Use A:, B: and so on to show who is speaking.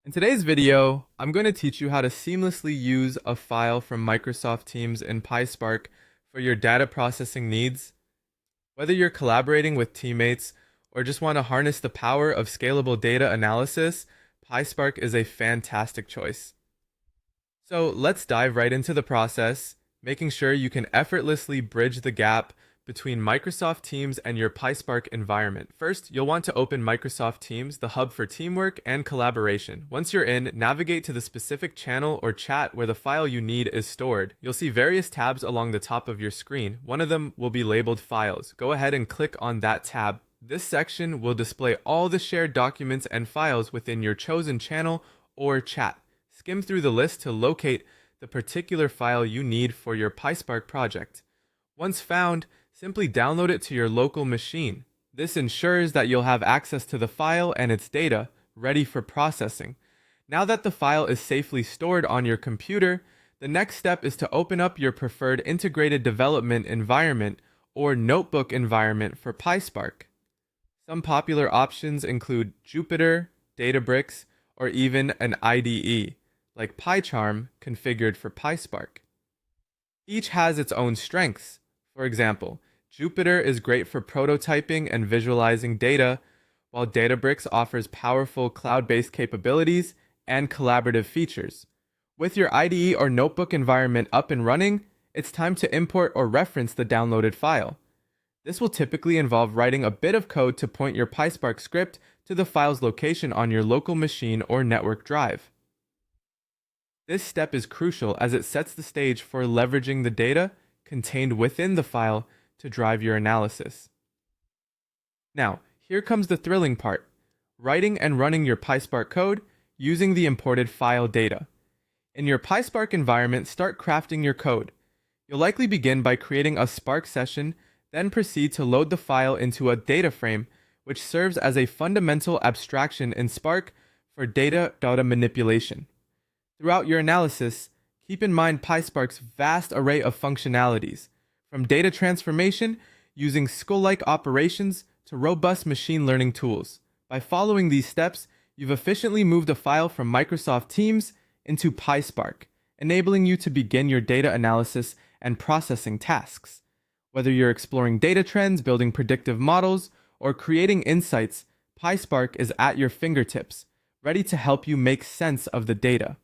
A: In today's video, I'm going to teach you how to seamlessly use a file from Microsoft Teams in PySpark for your data processing needs. Whether you're collaborating with teammates or just want to harness the power of scalable data analysis, PySpark is a fantastic choice. So let's dive right into the process, making sure you can effortlessly bridge the gap between Microsoft Teams and your PySpark environment. First, you'll want to open Microsoft Teams, the hub for teamwork and collaboration. Once you're in, navigate to the specific channel or chat where the file you need is stored. You'll see various tabs along the top of your screen. One of them will be labeled Files. Go ahead and click on that tab. This section will display all the shared documents and files within your chosen channel or chat. Skim through the list to locate the particular file you need for your PySpark project. Once found, simply download it to your local machine. This ensures that you'll have access to the file and its data ready for processing. Now that the file is safely stored on your computer, the next step is to open up your preferred integrated development environment or notebook environment for PySpark. Some popular options include Jupyter, Databricks, or even an IDE, like PyCharm configured for PySpark. Each has its own strengths. For example, Jupyter is great for prototyping and visualizing data, while Databricks offers powerful cloud-based capabilities and collaborative features. With your IDE or notebook environment up and running, it's time to import or reference the downloaded file. This will typically involve writing a bit of code to point your PySpark script to the file's location on your local machine or network drive. This step is crucial as it sets the stage for leveraging the data contained within the file to drive your analysis. Now, here comes the thrilling part: writing and running your PySpark code using the imported file data. In your PySpark environment, start crafting your code. You'll likely begin by creating a Spark session, then proceed to load the file into a data frame, which serves as a fundamental abstraction in Spark for data manipulation. Throughout your analysis, keep in mind PySpark's vast array of functionalities, from data transformation using SQL-like operations to robust machine learning tools. By following these steps, you've efficiently moved a file from Microsoft Teams into PySpark, enabling you to begin your data analysis and processing tasks. Whether you're exploring data trends, building predictive models, or creating insights, PySpark is at your fingertips, ready to help you make sense of the data.